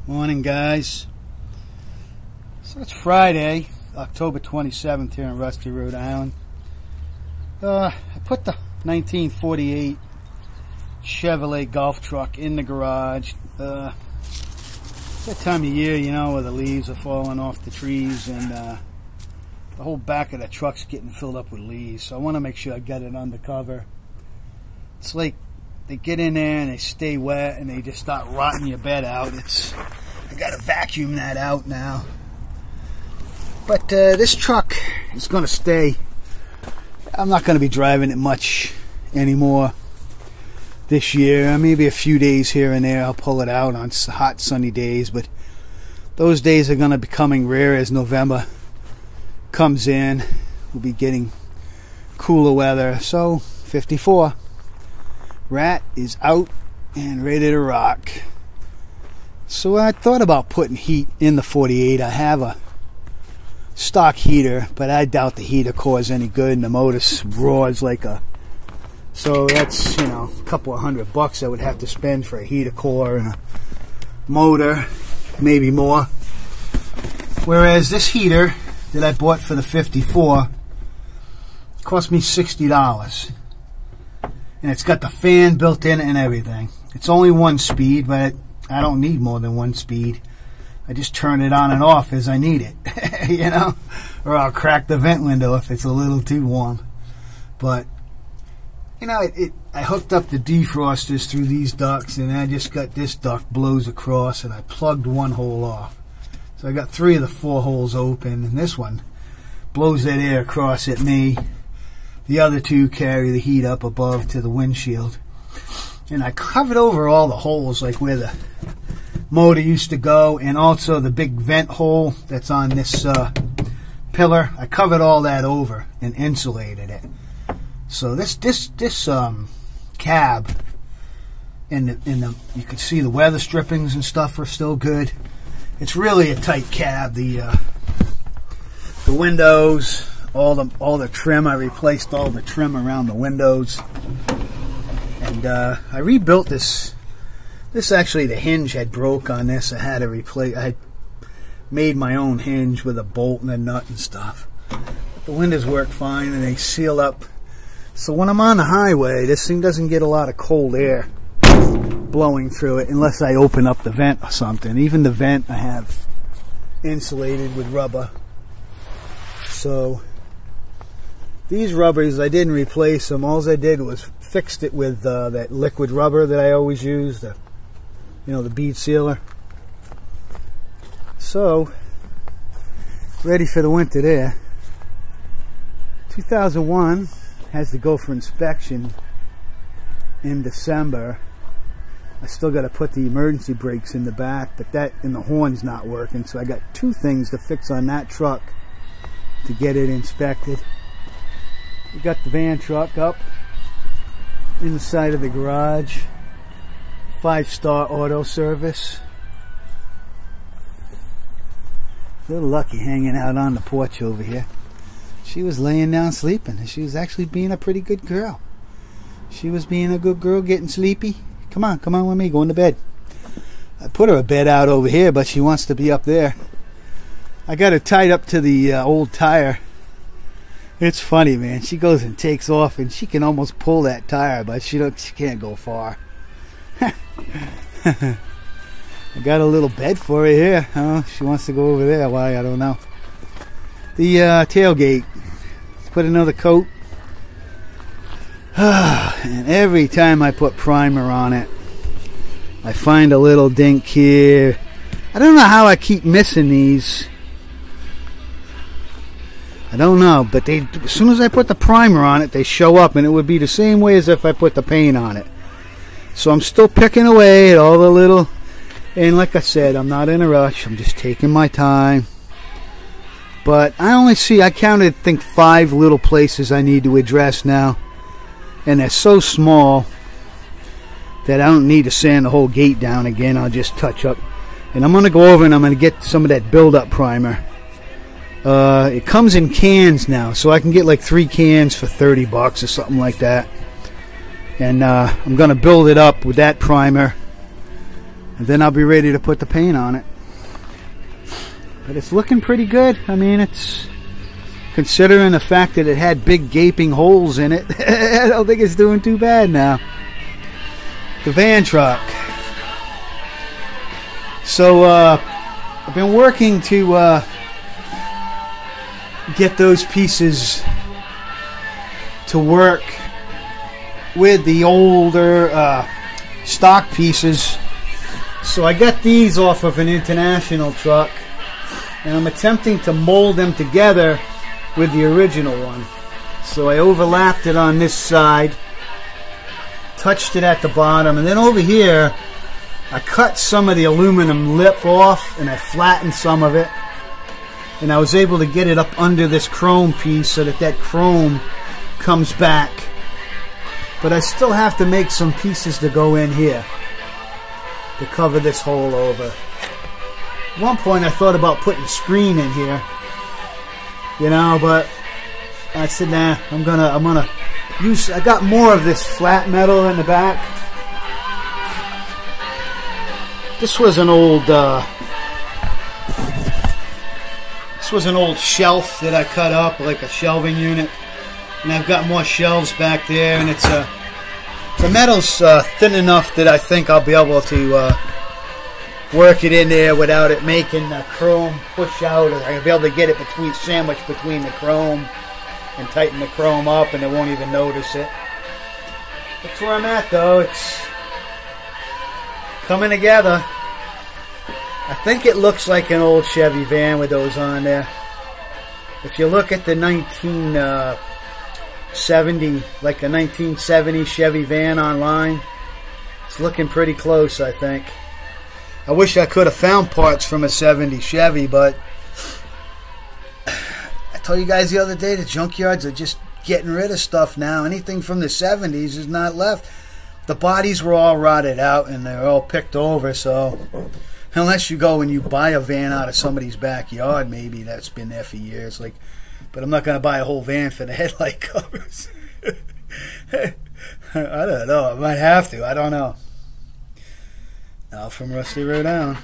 Morning, guys. So it's Friday, October 27th here in Rusty, Rhode Island. I put the 1948 Chevrolet Golf truck in the garage. That time of year, you know, where the leaves are falling off the trees and the whole back of the truck's getting filled up with leaves. So I want to make sure I get it under cover. It's like they get in there and they stay wet and they just start rotting your bed out. I gotta vacuum that out now. But this truck is gonna stay. I'm not gonna be driving it much anymore this year. Maybe a few days here and there I'll pull it out on hot sunny days, but those days are gonna be becoming rare as November comes in. We'll be getting cooler weather. So 54. Rat is out and ready to rock. So I thought about putting heat in the 48. I have a stock heater, but I doubt the heater cores any good, and the motor roars like a... So that's, you know, a couple of $100 I would have to spend for a heater core and a motor, maybe more. Whereas this heater that I bought for the 54 cost me $60. And it's got the fan built in and everything. It's only one speed, but I don't need more than one speed. I just turn it on and off as I need it, you know? Or I'll crack the vent window if it's a little too warm. But, you know, I hooked up the defrosters through these ducts, and I just got this duct blows across, and I plugged one hole off. So I got 3 of the 4 holes open, and this one blows that air across at me. The other 2 carry the heat up above to the windshield. And I covered over all the holes, like where the motor used to go, and also the big vent hole that's on this pillar. I covered all that over and insulated it. So this cab and you can see the weather strippings and stuff are still good. It's really a tight cab. The windows, all the trim, I replaced all the trim around the windows. And I rebuilt this. This actually, the hinge had broke on this. I had to replace. I had made my own hinge with a bolt and a nut and stuff. But the windows work fine and they seal up. So when I'm on the highway, this thing doesn't get a lot of cold air blowing through it unless I open up the vent or something. Even the vent I have insulated with rubber. So these rubbers, I didn't replace them. All I did was fixed it with that liquid rubber that I always use, the bead sealer. So ready for the winter there. 2001 has to go for inspection in December. I still got to put the emergency brakes in the back, but that and the horn's not working, so I got 2 things to fix on that truck to get it inspected. We got the van truck up inside of the garage. 5-star auto service. Little Lucky hanging out on the porch over here. She was laying down sleeping, and she was actually being a pretty good girl. She was being a good girl, getting sleepy. Come on with me, going to bed. I put her a bed out over here, but she wants to be up there. I got her tied up to the old tire. It's funny, man. She goes and takes off, and she can almost pull that tire, but she can't go far. I got a little bed for her here. Oh, she wants to go over there. Why? I don't know. The tailgate. Let's put another coat. And every time I put primer on it, I find a little dink here. I don't know how I keep missing these. I don't know, but as soon as I put the primer on it, they show up, and it would be the same way as if I put the paint on it. So I'm still picking away at all the little, and like I said, I'm not in a rush. I'm just taking my time. But I counted, I think, 5 little places I need to address now, and they're so small that I don't need to sand the whole gate down again. I'll just touch up, and I'm going to go over and I'm going to get some of that build-up primer. It comes in cans now, so I can get like 3 cans for $30 or something like that. And I'm going to build it up with that primer and then I'll be ready to put the paint on it. But it's looking pretty good. I mean, it's, considering the fact that it had big gaping holes in it, I don't think it's doing too bad now. The van truck. So I've been working to get those pieces to work with the older stock pieces. So I got these off of an international truck, and I'm attempting to mold them together with the original one. So I overlapped it on this side, touched it at the bottom, and then over here I cut some of the aluminum lip off and I flattened some of it, and I was able to get it up under this chrome piece so that that chrome comes back. But I still have to make some pieces to go in here to cover this hole over. At one point I thought about putting screen in here, you know, but I said, nah, I'm gonna use, I got more of this flat metal in the back. This was an old shelf that I cut up, like a shelving unit, and I've got more shelves back there, and it's the metal's thin enough that I think I'll be able to work it in there without it making the chrome push out. I'll be able to get it sandwiched between the chrome and tighten the chrome up, and it won't even notice it. That's where I'm at, though. It's coming together. I think it looks like an old Chevy van with those on there. If you look at the 1970, like a 1970 Chevy van online, it's looking pretty close, I think. I wish I could have found parts from a 70 Chevy, but I told you guys the other day, the junkyards are just getting rid of stuff now. Anything from the 70s is not left. The bodies were all rotted out and they're all picked over, so unless you go and you buy a van out of somebody's backyard, maybe that's been there for years. Like, but I'm not going to buy a whole van for the headlight covers. I don't know. I might have to. I don't know. Now from Rusty Road Down.